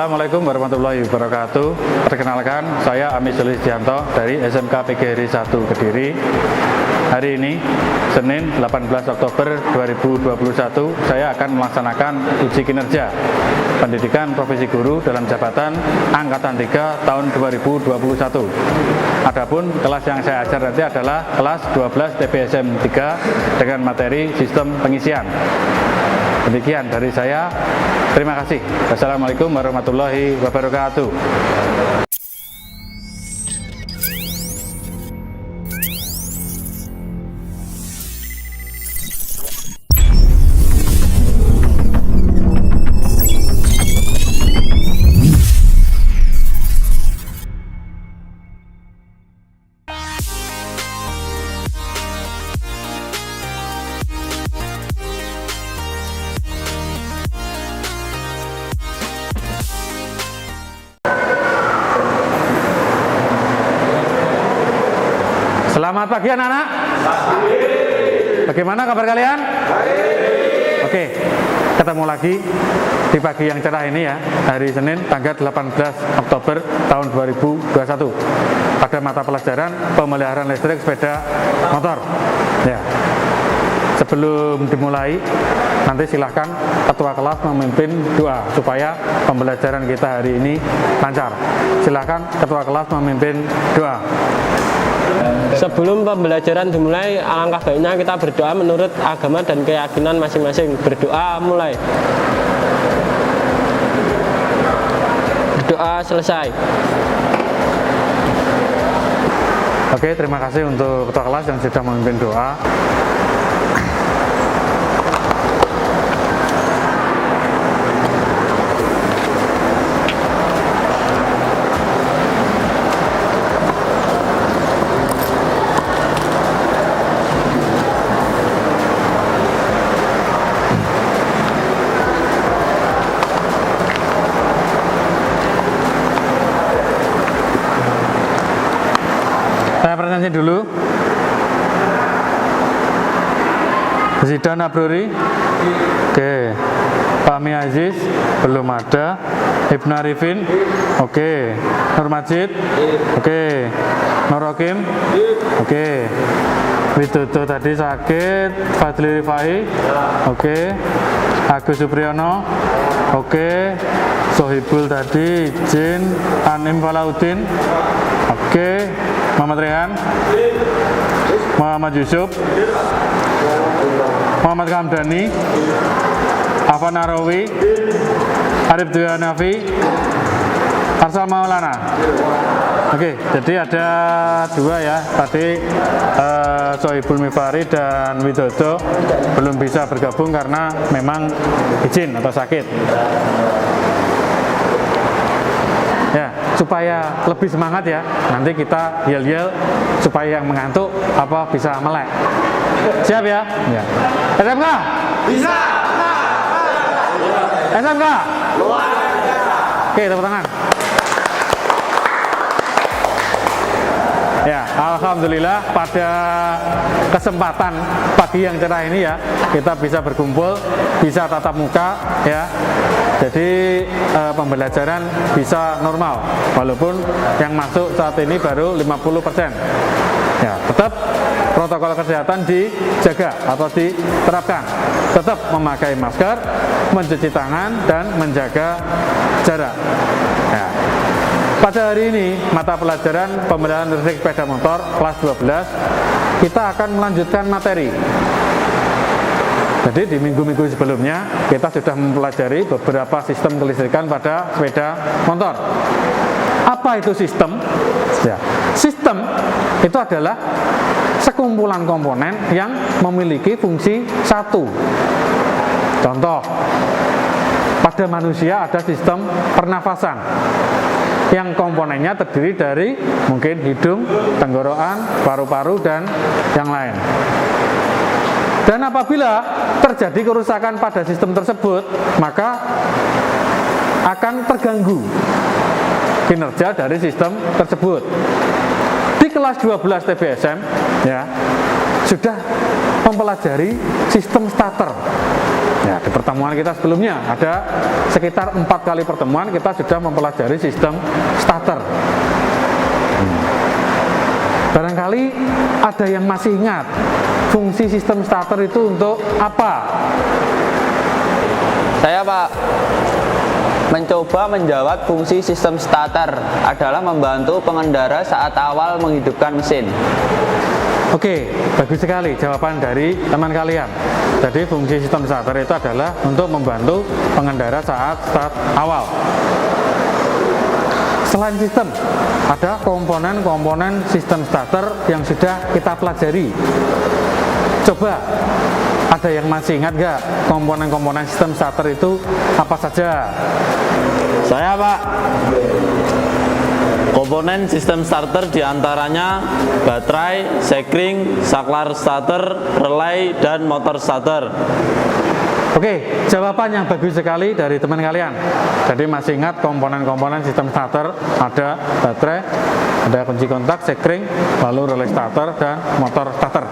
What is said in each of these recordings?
Assalamualaikum warahmatullahi wabarakatuh. Perkenalkan, saya Amis Sulisdianto dari SMK PGRI 1 Kediri. Hari ini, Senin 18 Oktober 2021, saya akan melaksanakan uji kinerja pendidikan profesi guru dalam jabatan Angkatan 3 tahun 2021. Adapun kelas yang saya ajar nanti adalah kelas 12 TPSM 3 dengan materi sistem pengisian. Demikian dari saya. Terima kasih. Wassalamualaikum warahmatullahi wabarakatuh. Selamat pagi anak-anak. Bagaimana kabar kalian? Oke, ketemu lagi di pagi yang cerah ini ya, hari Senin tanggal 18 Oktober tahun 2021 pada mata pelajaran pemeliharaan listrik sepeda motor. Ya. Sebelum dimulai, nanti silahkan ketua kelas memimpin doa supaya pembelajaran kita hari ini lancar. Silahkan ketua kelas memimpin doa. Sebelum pembelajaran dimulai, alangkah baiknya kita berdoa menurut agama dan keyakinan masing-masing. Berdoa mulai. Berdoa selesai. Oke, terima kasih untuk ketua kelas yang sudah memimpin doa. Saya presentasi dulu. Zidan Abrori. Oke. Fahmi Aziz belum ada. Ibnu Arifin. Oke. Nur Majid. Oke. Nur Hakim. Oke. Widodo tadi sakit. Fadli Rifai. Oke. Agus Supriyono. Oke. Sohibul tadi izin. Anim Falaudin. Oke. Muhammad Rehan, Muhammad Yusuf, Muhammad Kamdani, Afan Narawi, Arif Dwi Hanafi, Arsal Maulana. Oke, jadi ada dua ya, tadi Sohibul Mifari dan Widodo belum bisa bergabung karena memang izin atau sakit. Ya, supaya lebih semangat ya, nanti kita yel-yel supaya yang mengantuk bisa melek. Siap ya? Ya. SMK? Bisa. SMK? Luar biasa. Oke, tepuk tangan. Ya, alhamdulillah pada kesempatan pagi yang cerah ini ya, kita bisa berkumpul, bisa tatap muka ya. Jadi pembelajaran bisa normal walaupun yang masuk saat ini baru 50%. Ya, tetap protokol kesehatan dijaga atau diterapkan. Tetap memakai masker, mencuci tangan dan menjaga jarak. Ya. Pada hari ini, mata pelajaran pemeliharaan listrik sepeda motor kelas 12, kita akan melanjutkan materi. Jadi di minggu-minggu sebelumnya, kita sudah mempelajari beberapa sistem kelistrikan pada sepeda motor. Apa itu sistem? Ya, sistem itu adalah sekumpulan komponen yang memiliki fungsi satu. Contoh, pada manusia ada sistem pernafasan yang komponennya terdiri dari mungkin hidung, tenggorokan, paru-paru, dan yang lain. Dan apabila terjadi kerusakan pada sistem tersebut, maka akan terganggu kinerja dari sistem tersebut. Di kelas 12 TPSM ya, sudah mempelajari sistem starter. Ya, di pertemuan kita sebelumnya ada sekitar 4 kali pertemuan kita sudah mempelajari sistem starter. Barangkali ada yang masih ingat fungsi sistem starter itu untuk apa? Saya Pak mencoba menjawab fungsi sistem starter adalah membantu pengendara saat awal menghidupkan mesin. Oke, bagus sekali jawaban dari teman kalian. Jadi fungsi sistem starter itu adalah untuk membantu pengendara saat start awal. Selain sistem, ada komponen-komponen sistem starter yang sudah kita pelajari. Coba, ada yang masih ingat gak komponen-komponen sistem starter itu apa saja? Saya Pak, komponen sistem starter diantaranya baterai, sekring, saklar starter, relay, dan motor starter. Oke, jawaban yang bagus sekali dari teman kalian. Jadi masih ingat komponen-komponen sistem starter, ada baterai, ada kunci kontak, sekring, lalu relay starter, dan motor starter.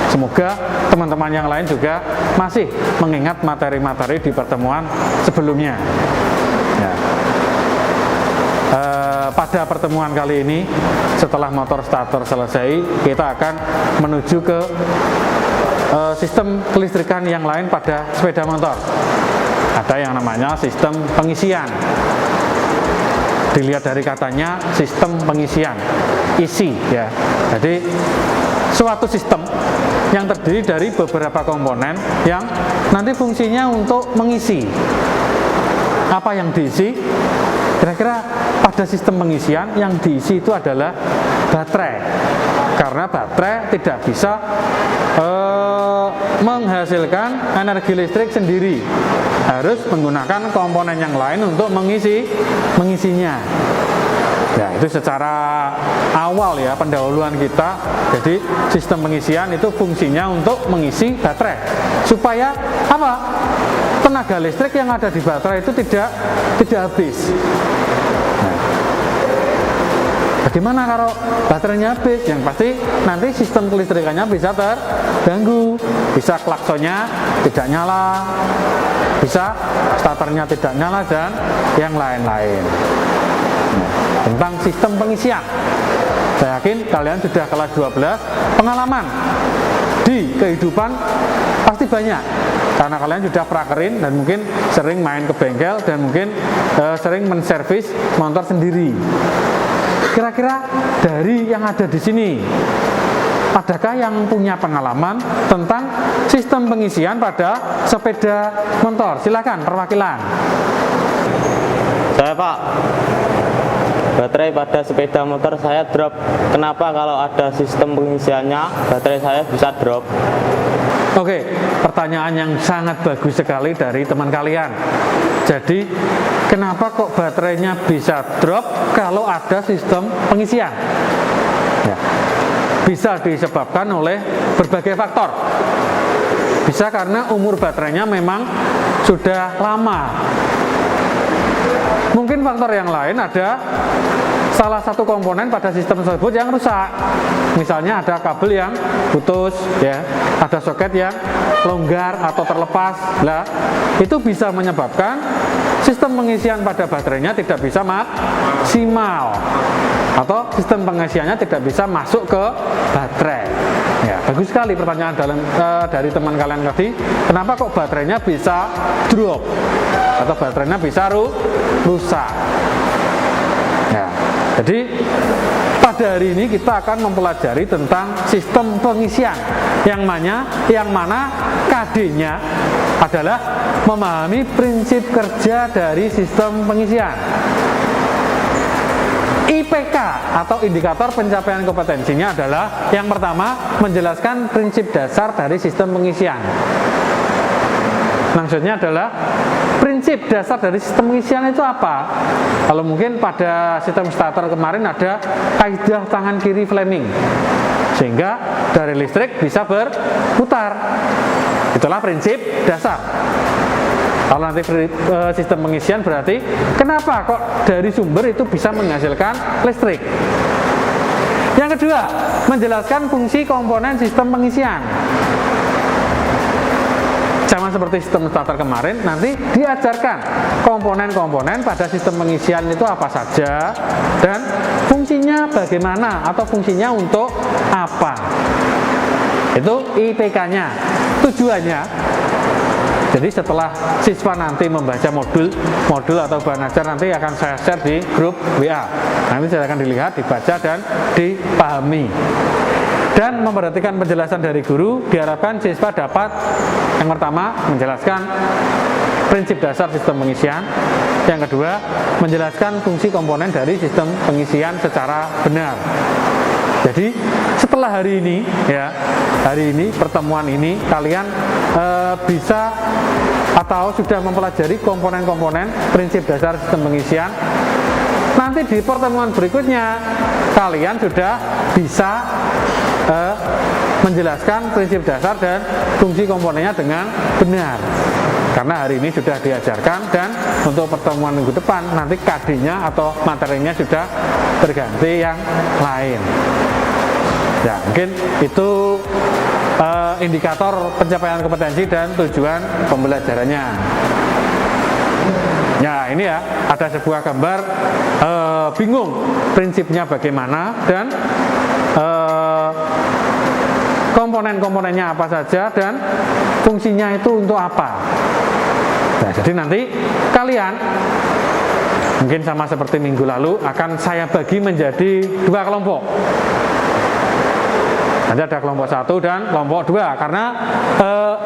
Semoga teman-teman yang lain juga masih mengingat materi-materi di pertemuan sebelumnya. Ya. Pada pertemuan kali ini, setelah motor starter selesai, kita akan menuju ke sistem kelistrikan yang lain pada sepeda motor. Ada yang namanya sistem pengisian. Dilihat dari katanya sistem pengisian, isi ya. Jadi suatu sistem yang terdiri dari beberapa komponen yang nanti fungsinya untuk mengisi. Apa yang diisi? Kira-kira pada sistem pengisian yang diisi itu adalah baterai. Karena baterai tidak bisa menghasilkan energi listrik sendiri, harus menggunakan komponen yang lain untuk mengisinya. Ya, itu secara awal ya pendahuluan kita. Jadi sistem pengisian itu fungsinya untuk mengisi baterai supaya apa? Tenaga listrik yang ada di baterai itu tidak habis. Nah, bagaimana kalau baterainya habis? Yang pasti nanti sistem kelistrikannya bisa terganggu, bisa klaksonnya tidak nyala, bisa starternya tidak nyala, dan yang lain-lain. Tentang sistem pengisian, saya yakin kalian sudah kelas 12, pengalaman di kehidupan pasti banyak karena kalian sudah prakerin dan mungkin sering main ke bengkel dan mungkin sering menservis motor sendiri. Kira-kira dari yang ada di sini, adakah yang punya pengalaman tentang sistem pengisian pada sepeda motor? Silakan perwakilan. Saya Pak, baterai pada sepeda motor saya drop. Kenapa kalau ada sistem pengisiannya baterai saya bisa drop? Oke, pertanyaan yang sangat bagus sekali dari teman kalian. Jadi, kenapa kok baterainya bisa drop kalau ada sistem pengisian? Ya, bisa disebabkan oleh berbagai faktor. Bisa karena umur baterainya memang sudah lama. Mungkin faktor yang lain ada salah satu komponen pada sistem tersebut yang rusak. Misalnya ada kabel yang putus, ya, ada soket yang longgar atau terlepas. Lah, itu bisa menyebabkan sistem pengisian pada baterainya tidak bisa maksimal atau sistem pengisiannya tidak bisa masuk ke baterai. Ya, bagus sekali pertanyaan dari teman kalian tadi. Kenapa kok baterainya bisa drop atau baterainya bisa rusak? Ya, jadi pada hari ini kita akan mempelajari tentang sistem pengisian yang mana KD-nya adalah memahami prinsip kerja dari sistem pengisian. IPK atau indikator pencapaian kompetensinya adalah yang pertama menjelaskan prinsip dasar dari sistem pengisian. Maksudnya adalah prinsip dasar dari sistem pengisian itu apa? Kalau mungkin pada sistem starter kemarin ada kaidah tangan kiri Fleming, sehingga dari listrik bisa berputar. Itulah prinsip dasar. Kalau nanti sistem pengisian berarti kenapa kok dari sumber itu bisa menghasilkan listrik? Yang kedua, menjelaskan fungsi komponen sistem pengisian. sama seperti sistem starter kemarin, nanti diajarkan komponen-komponen pada sistem pengisian itu apa saja dan fungsinya bagaimana atau fungsinya untuk apa. Itu IPK-nya. Tujuannya, jadi setelah siswa nanti membaca modul atau bahan ajar nanti akan saya share di grup WA. Nanti silakan dilihat, dibaca dan dipahami. Dan memperhatikan penjelasan dari guru, diharapkan siswa dapat yang pertama menjelaskan prinsip dasar sistem pengisian, yang kedua menjelaskan fungsi komponen dari sistem pengisian secara benar. Jadi setelah hari ini pertemuan ini kalian bisa atau sudah mempelajari komponen-komponen prinsip dasar sistem pengisian. Nanti di pertemuan berikutnya kalian sudah bisa menjelaskan prinsip dasar dan fungsi komponennya dengan benar, karena hari ini sudah diajarkan, dan untuk pertemuan minggu depan nanti KD-nya atau materinya sudah terganti yang lain. Ya, mungkin itu indikator pencapaian kompetensi dan tujuan pembelajarannya. Ya, ini ya, ada sebuah gambar bingung prinsipnya bagaimana dan komponen-komponennya apa saja dan fungsinya itu untuk apa. Nah, jadi nanti kalian mungkin sama seperti minggu lalu akan saya bagi menjadi 2 kelompok. Nanti ada kelompok 1 dan kelompok 2 karena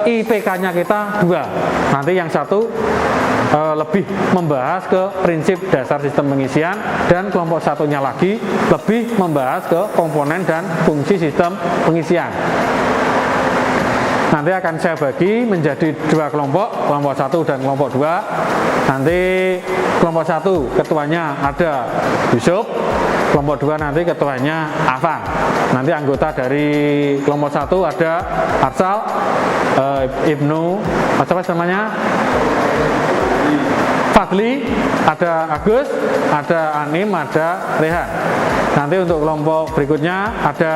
IPK-nya kita 2. Nanti yang satu lebih membahas ke prinsip dasar sistem pengisian dan kelompok satunya lagi lebih membahas ke komponen dan fungsi sistem pengisian. Nanti akan saya bagi menjadi 2 kelompok 1 dan kelompok 2. Nanti kelompok 1 ketuanya ada Yusuf, kelompok 2 nanti ketuanya Afan. Nanti anggota dari kelompok 1 ada Arsal, Ibnu, apa namanya? Fadli, ada Agus, ada Anim, ada Rehan. Nanti untuk kelompok berikutnya ada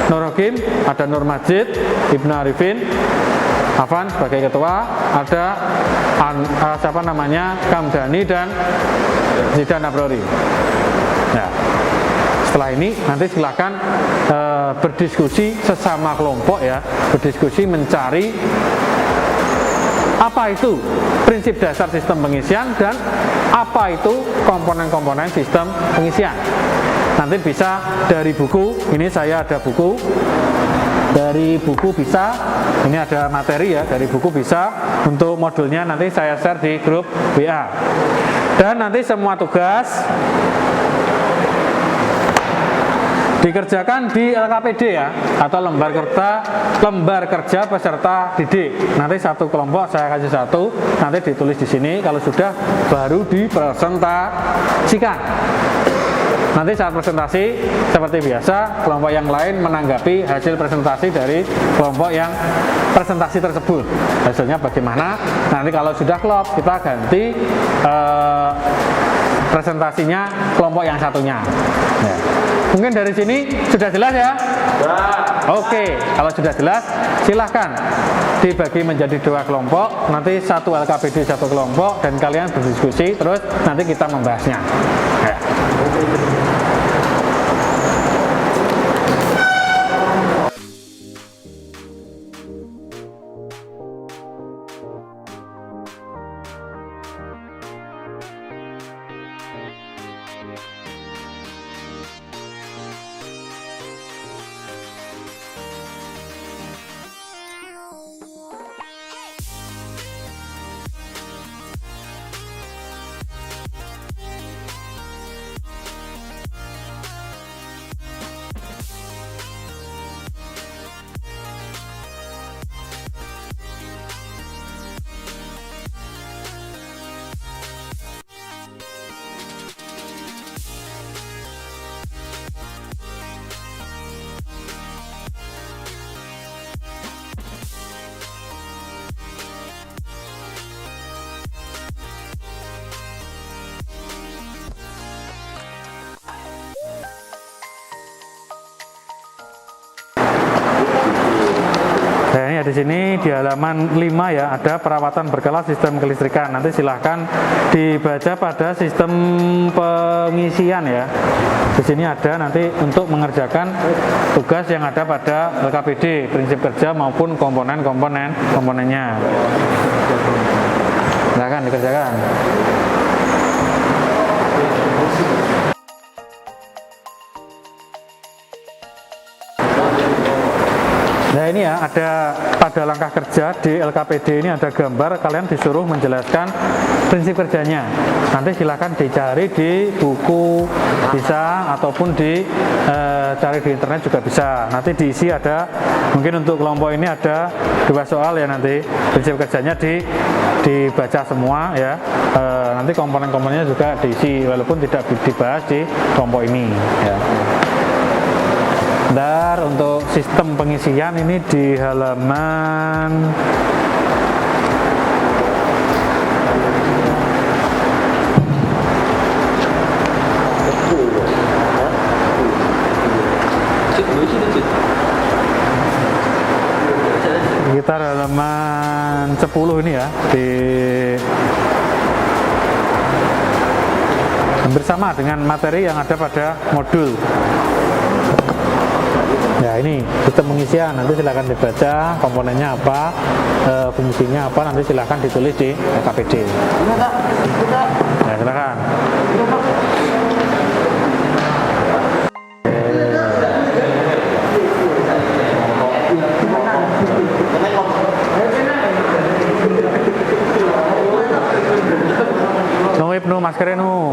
Nur Hakim, ada Nur Majid, Ibnu Arifin, Afan sebagai ketua, ada Kamdani dan Zidan Abrori. Nah, setelah ini nanti silakan berdiskusi sesama kelompok ya, berdiskusi mencari apa itu prinsip dasar sistem pengisian dan apa itu komponen-komponen sistem pengisian. Nanti bisa dari buku, ini saya ada buku, dari buku bisa, ini ada materi ya, dari buku bisa, untuk modulnya nanti saya share di grup WA. Dan nanti semua tugas dikerjakan di LKPD ya, atau lembar kerja peserta didik. Nanti satu kelompok saya kasih 1, nanti ditulis di sini. Kalau sudah baru dipresentasikan. Nanti saat presentasi seperti biasa, kelompok yang lain menanggapi hasil presentasi dari kelompok yang presentasi tersebut. Hasilnya bagaimana? Nanti kalau sudah klop, kita ganti presentasinya kelompok yang satunya. Ya. Mungkin dari sini sudah jelas ya? Oke, kalau sudah jelas silahkan dibagi menjadi 2 kelompok, nanti 1 LKPD 1 kelompok, dan kalian berdiskusi terus nanti kita membahasnya. Ya. ya di sini di halaman 5 ya, ada perawatan berkala sistem kelistrikan. Nanti silahkan dibaca pada sistem pengisian ya. Di sini ada nanti untuk mengerjakan tugas yang ada pada LKPD, prinsip kerja maupun komponennya. Silahkan dikerjakan. Nah ini ya, ada pada langkah kerja di LKPD ini ada gambar, kalian disuruh menjelaskan prinsip kerjanya. Nanti silakan dicari di buku bisa, ataupun cari di internet juga bisa. Nanti diisi ada, mungkin untuk kelompok ini ada 2 soal ya, nanti prinsip kerjanya dibaca semua ya. Nanti komponen-komponennya juga diisi, walaupun tidak dibahas di kelompok ini ya. Bentar, untuk sistem pengisian ini di halaman sekitar halaman 10 ini ya, di hampir sama dengan materi yang ada pada modul. Ya ini sistem pengisian, nanti silahkan dibaca komponennya apa, fungsinya apa, nanti silahkan ditulis di LKPD. Ya silahkan. Nu maskernya nu.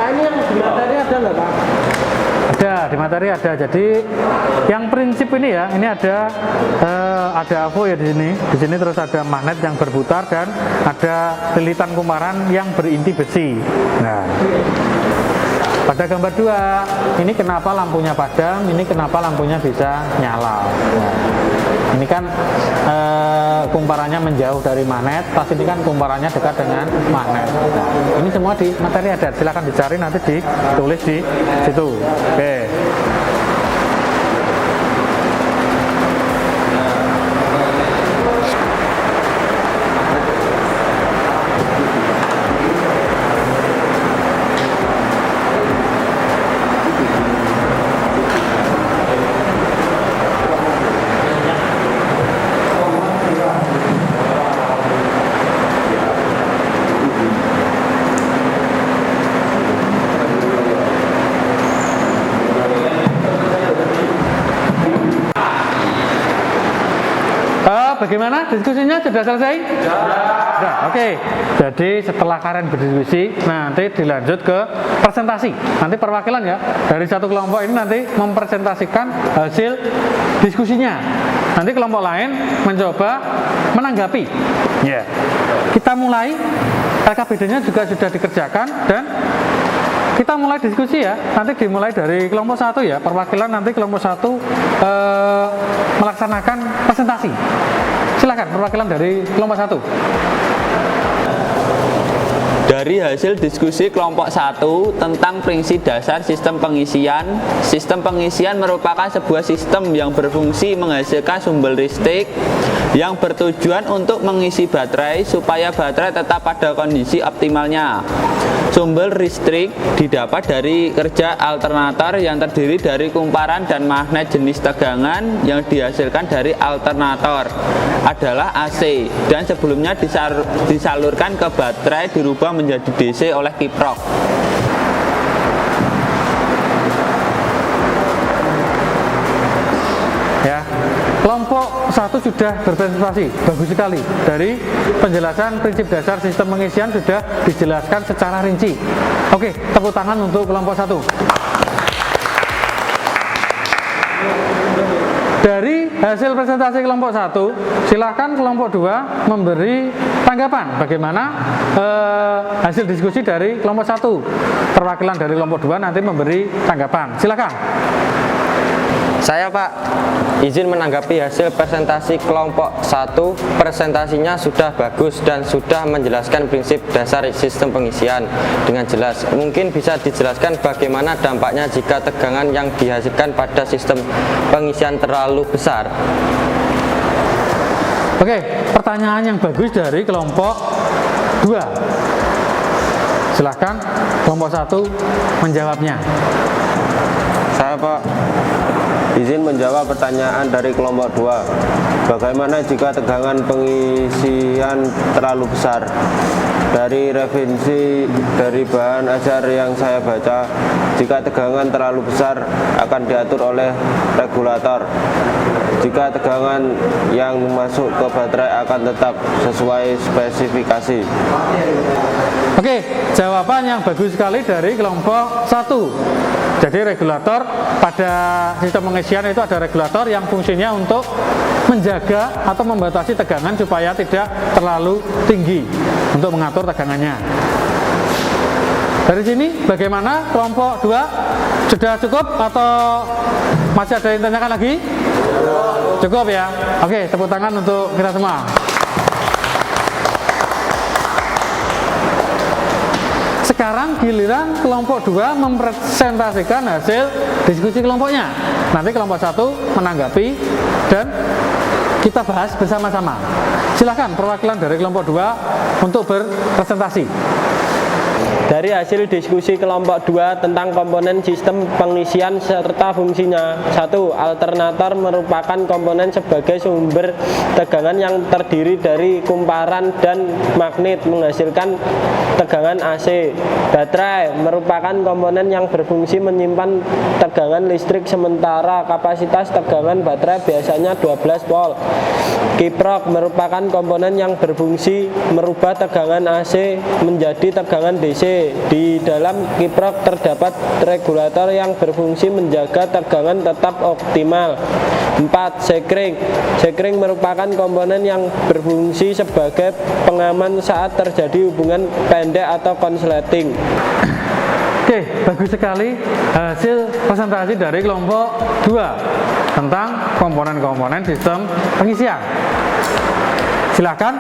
Ini yang di materi ada nggak Pak? Ada, di materi ada. Jadi yang prinsip ini ya, ini ada AVO ya di sini. Di sini terus ada magnet yang berputar dan ada lilitan kumparan yang berinti besi. Nah, pada gambar 2, ini kenapa lampunya padam, ini kenapa lampunya bisa nyala. Nah, ini kan kumparannya menjauh dari magnet, pas ini kan kumparannya dekat dengan magnet. Nah, ini semua di materi ada, silakan dicari, nanti ditulis di situ. Oke. Bagaimana diskusinya, sudah selesai? Sudah, oke. Jadi setelah kalian berdiskusi, nanti dilanjut ke presentasi. Nanti perwakilan ya dari satu kelompok ini nanti mempresentasikan hasil diskusinya. Nanti kelompok lain mencoba menanggapi. Ya. Kita mulai, LKPD-nya juga sudah dikerjakan dan kita mulai diskusi ya. Nanti dimulai dari kelompok 1 ya. Perwakilan nanti kelompok 1 melaksanakan presentasi. Silakan perwakilan dari kelompok 1. Dari hasil diskusi kelompok 1 tentang prinsip dasar sistem pengisian merupakan sebuah sistem yang berfungsi menghasilkan sumber listrik yang bertujuan untuk mengisi baterai supaya baterai tetap pada kondisi optimalnya. Sumber listrik didapat dari kerja alternator yang terdiri dari kumparan dan magnet jenis tegangan yang dihasilkan dari alternator adalah AC dan sebelumnya disalurkan ke baterai dirubah menjadi DC oleh kiprok. Ya. kelompok 1 sudah berpresentasi, bagus sekali. Dari penjelasan prinsip dasar sistem pengisian sudah dijelaskan secara rinci. Oke, tepuk tangan untuk kelompok 1. Dari hasil presentasi kelompok 1, silakan kelompok 2 memberi tanggapan bagaimana hasil diskusi dari kelompok 1. Perwakilan dari kelompok 2 nanti memberi tanggapan. Silakan. Saya Pak, izin menanggapi hasil presentasi kelompok 1. Presentasinya sudah bagus dan sudah menjelaskan prinsip dasar sistem pengisian dengan jelas. Mungkin bisa dijelaskan bagaimana dampaknya jika tegangan yang dihasilkan pada sistem pengisian terlalu besar. Oke, pertanyaan yang bagus dari kelompok 2. Silakan kelompok 1 menjawabnya. Saya Pak, izin menjawab pertanyaan dari kelompok 2. Bagaimana jika tegangan pengisian terlalu besar? Dari referensi dari bahan ajar yang saya baca, jika tegangan terlalu besar akan diatur oleh regulator. Jika tegangan yang masuk ke baterai akan tetap sesuai spesifikasi. Oke, jawaban yang bagus sekali dari kelompok 1. Jadi regulator pada sistem pengisian itu ada regulator yang fungsinya untuk menjaga atau membatasi tegangan supaya tidak terlalu tinggi untuk mengatur tegangannya. Dari sini bagaimana kelompok 2? Sudah cukup atau masih ada yang tanyakan lagi? Cukup ya? Oke, tepuk tangan untuk kita semua. Sekarang giliran kelompok 2 mempresentasikan hasil diskusi kelompoknya. Nanti kelompok 1 menanggapi dan kita bahas bersama-sama. Silakan perwakilan dari kelompok 2 untuk berpresentasi. Dari hasil diskusi kelompok 2 tentang komponen sistem pengisian serta fungsinya. 1. Alternator merupakan komponen sebagai sumber tegangan yang terdiri dari kumparan dan magnet menghasilkan tegangan AC. Baterai merupakan komponen yang berfungsi menyimpan tegangan listrik sementara kapasitas tegangan baterai biasanya 12 volt. Kiprok merupakan komponen yang berfungsi merubah tegangan AC menjadi tegangan DC. Di dalam kiprok terdapat regulator yang berfungsi menjaga tegangan tetap optimal. 4. Sekring. Sekring merupakan komponen yang berfungsi sebagai pengaman saat terjadi hubungan pendek atau konsleting. Oke, bagus sekali hasil presentasi dari kelompok 2 tentang komponen-komponen sistem pengisian. Silakan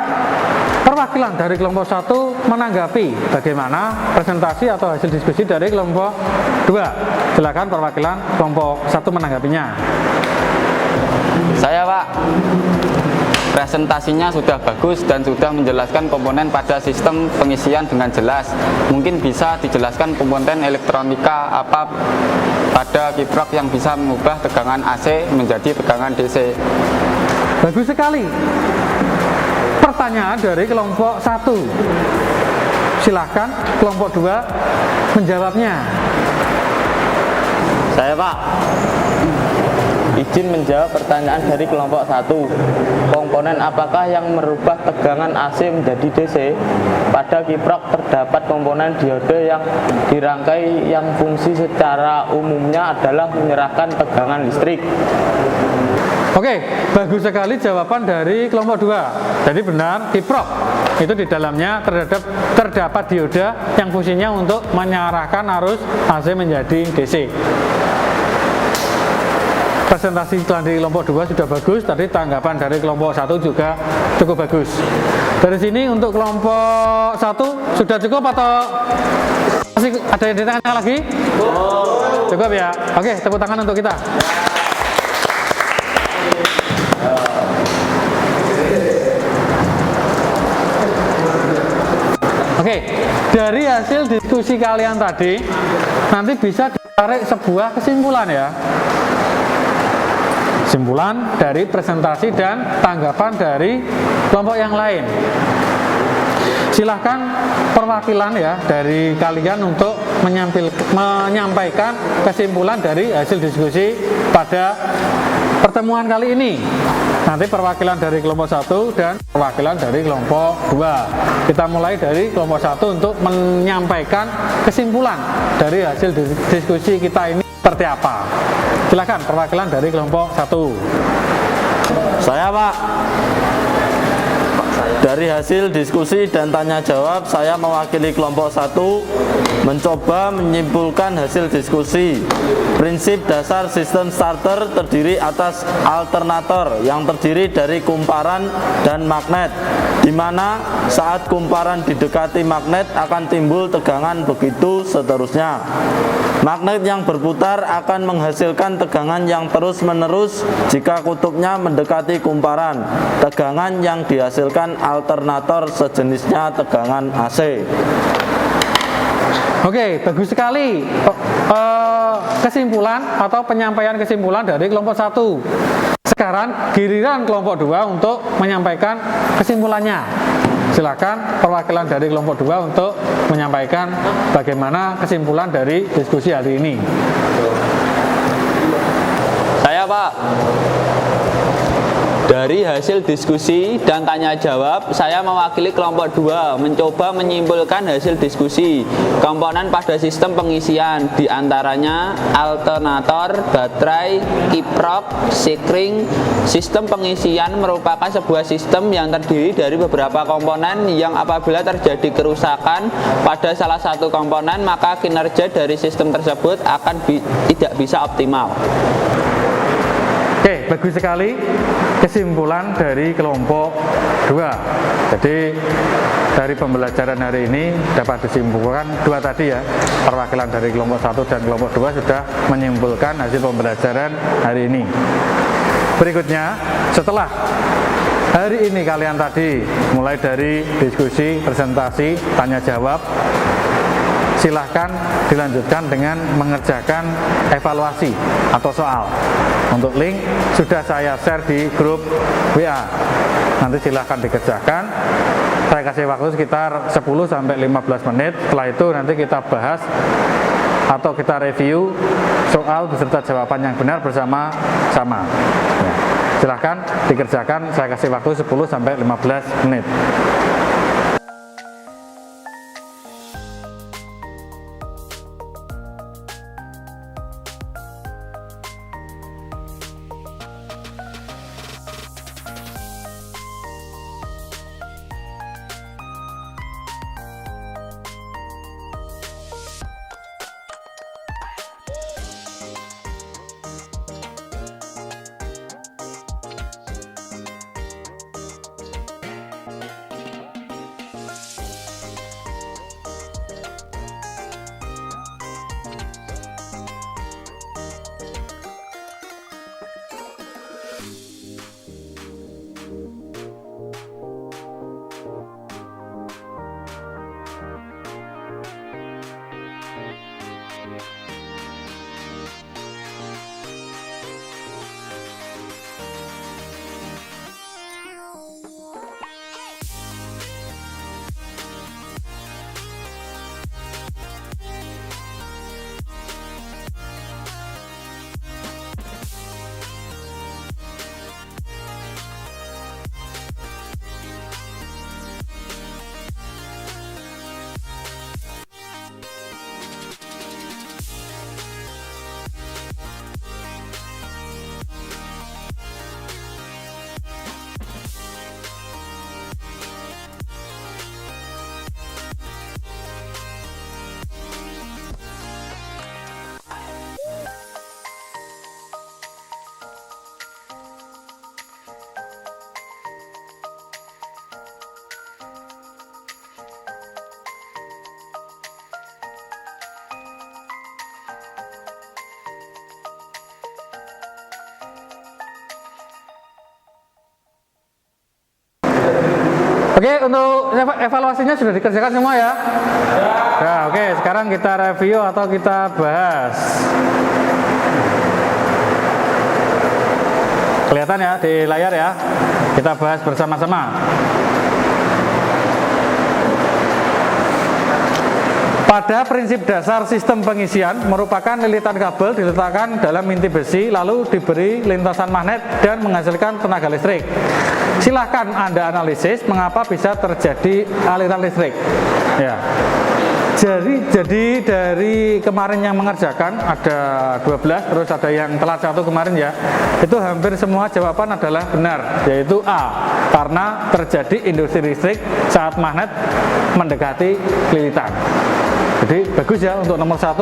perwakilan dari kelompok 1 menanggapi bagaimana presentasi atau hasil diskusi dari kelompok 2. Silakan perwakilan kelompok 1 menanggapinya. Saya Pak, presentasinya sudah bagus dan sudah menjelaskan komponen pada sistem pengisian dengan jelas. Mungkin bisa dijelaskan komponen elektronika apa pada kiprok yang bisa mengubah tegangan AC menjadi tegangan DC. Bagus sekali. Pertanyaan dari kelompok 1. Silakan kelompok 2 menjawabnya. Saya Pak, izin menjawab pertanyaan dari kelompok 1. Komponen apakah yang merubah tegangan AC menjadi DC? Pada kiprok terdapat komponen diode yang dirangkai yang fungsi secara umumnya adalah menyerahkan tegangan listrik. Oke, bagus sekali jawaban dari kelompok 2. Jadi benar, kiprok itu di dalamnya terdapat diode yang fungsinya untuk mengarahkan arus AC menjadi DC. Presentasi dari kelompok 2 sudah bagus, tadi tanggapan dari kelompok 1 juga cukup bagus. Dari sini untuk kelompok 1 sudah cukup atau masih ada yang ditanya lagi? Cukup ya? Oke, tepuk tangan untuk kita. Oke, dari hasil diskusi kalian tadi nanti bisa ditarik sebuah kesimpulan ya. Kesimpulan dari presentasi dan tanggapan dari kelompok yang lain. Silahkan perwakilan ya dari kalian untuk menyampaikan kesimpulan dari hasil diskusi pada pertemuan kali ini. Nanti perwakilan dari kelompok 1 dan perwakilan dari kelompok 2. Kita mulai dari kelompok 1 untuk menyampaikan kesimpulan dari hasil diskusi kita ini seperti apa. Silakan perwakilan dari kelompok 1. Saya Pak, dari hasil diskusi dan tanya jawab, saya mewakili kelompok 1 mencoba menyimpulkan hasil diskusi. Prinsip dasar sistem starter terdiri atas alternator yang terdiri dari kumparan dan magnet, di mana saat kumparan didekati magnet akan timbul tegangan, begitu seterusnya. Magnet yang berputar akan menghasilkan tegangan yang terus-menerus jika kutubnya mendekati kumparan. Tegangan yang dihasilkan alternator sejenisnya tegangan AC. Oke, bagus sekali kesimpulan atau penyampaian kesimpulan dari kelompok 1. Sekarang giliran kelompok 2 untuk menyampaikan kesimpulannya. Silakan perwakilan dari kelompok 2 untuk menyampaikan bagaimana kesimpulan dari diskusi hari ini. Saya Pak, dari hasil diskusi dan tanya jawab, saya mewakili kelompok 2 mencoba menyimpulkan hasil diskusi komponen pada sistem pengisian, diantaranya alternator, baterai, kiprok, sikring. Sistem pengisian merupakan sebuah sistem yang terdiri dari beberapa komponen yang apabila terjadi kerusakan pada salah satu komponen, maka kinerja dari sistem tersebut akan tidak bisa optimal. Oke, bagus sekali kesimpulan dari kelompok 2. Jadi dari pembelajaran hari ini dapat disimpulkan 2 tadi ya, perwakilan dari kelompok 1 dan kelompok 2 sudah menyimpulkan hasil pembelajaran hari ini. Berikutnya, setelah hari ini kalian tadi mulai dari diskusi, presentasi, tanya jawab, silahkan dilanjutkan dengan mengerjakan evaluasi atau soal. Untuk link sudah saya share di grup WA. Nanti silahkan dikerjakan. Saya kasih waktu sekitar 10-15 menit. Setelah itu nanti kita bahas atau kita review soal beserta jawaban yang benar bersama-sama. Ya. Silahkan dikerjakan. Saya kasih waktu 10-15 menit. Oke, untuk evaluasinya sudah dikerjakan semua ya? Ya, oke, sekarang kita review atau kita bahas. Kelihatan ya di layar ya? Kita bahas bersama-sama. Pada prinsip dasar sistem pengisian merupakan lilitan kabel diletakkan dalam inti besi lalu diberi lintasan magnet dan menghasilkan tenaga listrik. Silahkan Anda analisis mengapa bisa terjadi aliran listrik. Ya. Jadi dari kemarin yang mengerjakan ada 12, terus ada yang telat 1 kemarin ya. Itu hampir semua jawaban adalah benar, yaitu A, karena terjadi induksi listrik saat magnet mendekati lilitan. Jadi bagus ya, untuk nomor 1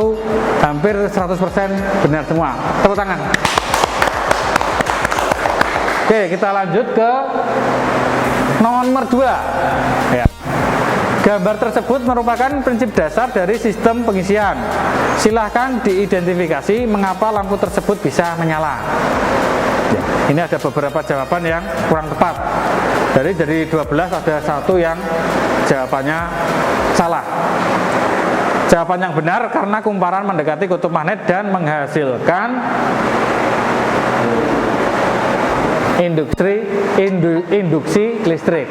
hampir 100% benar semua. Tepuk tangan. Oke, kita lanjut ke nomor 2 ya. Gambar tersebut merupakan prinsip dasar dari sistem pengisian. Silahkan diidentifikasi mengapa lampu tersebut bisa menyala. Ya, ini ada beberapa jawaban yang kurang tepat. Dari 12 ada 1 yang jawabannya salah. Jawaban yang benar karena kumparan mendekati kutub magnet dan menghasilkan induksi listrik.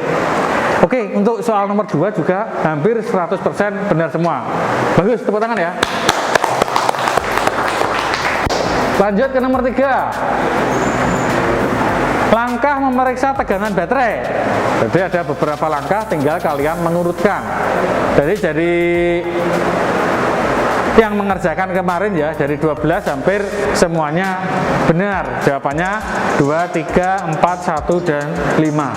Oke, untuk soal nomor 2 juga hampir 100% benar semua. Bagus, tepuk tangan ya. Lanjut ke nomor 3. Langkah memeriksa tegangan baterai. Jadi ada beberapa langkah, tinggal kalian mengurutkan. Jadi yang mengerjakan kemarin ya, dari 12 hampir semuanya benar. Jawabannya 2, 3, 4, 1, dan 5.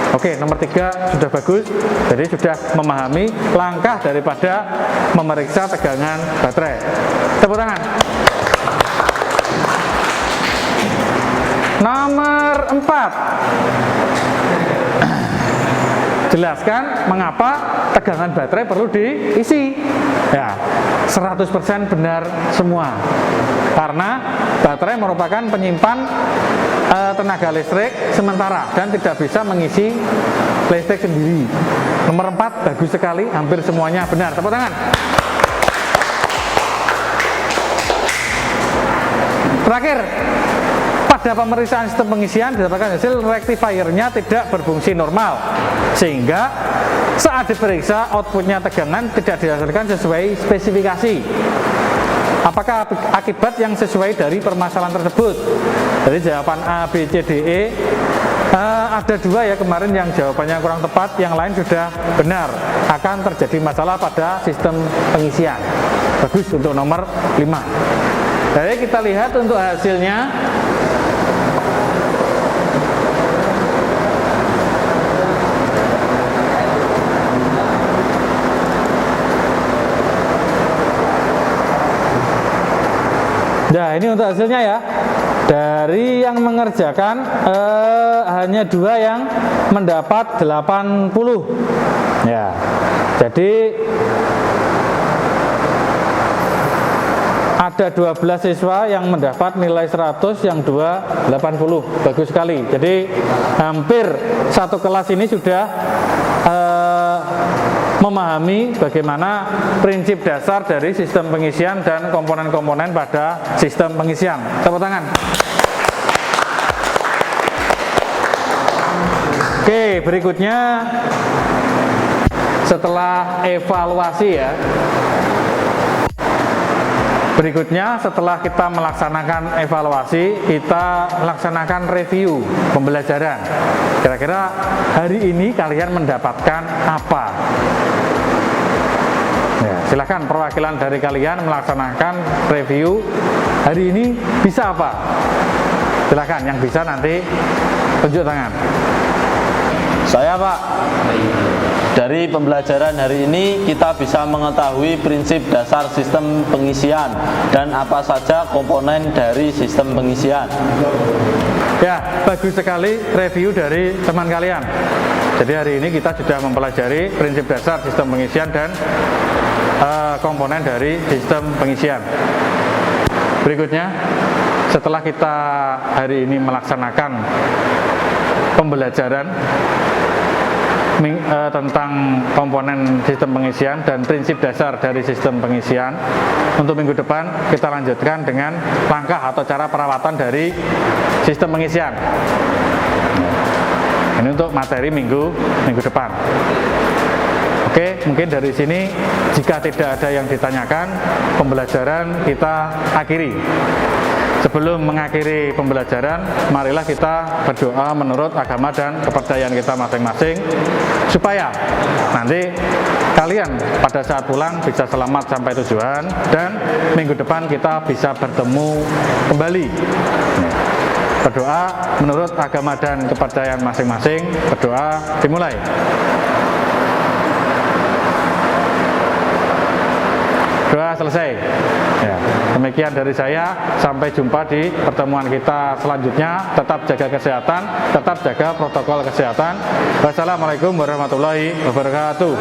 Oke, nomor 3 sudah bagus. Jadi sudah memahami langkah daripada memeriksa tegangan baterai. Tepuk tangan. Nomor 4. Jelaskan mengapa tegangan baterai perlu diisi. Ya, 100% benar semua. Karena baterai merupakan penyimpan tenaga listrik sementara dan tidak bisa mengisi listrik sendiri. Nomor 4 bagus sekali, hampir semuanya benar. Tepuk tangan. Terakhir, pada pemeriksaan sistem pengisian didapatkan hasil rectifiernya tidak berfungsi normal, sehingga saat diperiksa outputnya tegangan tidak dihasilkan sesuai spesifikasi. Apakah akibat yang sesuai dari permasalahan tersebut? Jadi jawaban A, B, C, D, E ada 2 ya kemarin yang jawabannya kurang tepat, yang lain sudah benar. Akan terjadi masalah pada sistem pengisian. Bagus untuk nomor 5. Jadi kita lihat untuk hasilnya. Nah, ini untuk hasilnya ya. Dari yang mengerjakan hanya 2 yang mendapat 80. Ya. Jadi ada 12 siswa yang mendapat nilai 100, yang 2 80. Bagus sekali. Jadi hampir satu kelas ini sudah memahami bagaimana prinsip dasar dari sistem pengisian dan komponen-komponen pada sistem pengisian. Tepuk tangan. Oke, berikutnya setelah evaluasi ya. Berikutnya setelah kita melaksanakan evaluasi, kita laksanakan review pembelajaran. Kira-kira hari ini kalian mendapatkan apa? Ya, silakan perwakilan dari kalian melaksanakan review. Hari ini bisa apa? Silakan, yang bisa nanti tunjuk tangan. Saya Pak. Dari pembelajaran hari ini kita bisa mengetahui prinsip dasar sistem pengisian dan apa saja komponen dari sistem pengisian. Ya, bagus sekali review dari teman kalian. Jadi hari ini kita sudah mempelajari prinsip dasar sistem pengisian dan komponen dari sistem pengisian. Berikutnya, setelah kita hari ini melaksanakan pembelajaran tentang komponen sistem pengisian dan prinsip dasar dari sistem pengisian, untuk minggu depan kita lanjutkan dengan langkah atau cara perawatan dari sistem pengisian. Ini untuk materi minggu depan. Oke, mungkin dari sini jika tidak ada yang ditanyakan, pembelajaran kita akhiri. Sebelum mengakhiri pembelajaran, marilah kita berdoa menurut agama dan kepercayaan kita masing-masing, supaya nanti kalian pada saat pulang bisa selamat sampai tujuan, dan minggu depan kita bisa bertemu kembali. Berdoa menurut agama dan kepercayaan masing-masing. Berdoa dimulai. Doa selesai. Ya, demikian dari saya. Sampai jumpa di pertemuan kita selanjutnya. Tetap jaga kesehatan, tetap jaga protokol kesehatan. Wassalamualaikum warahmatullahi wabarakatuh.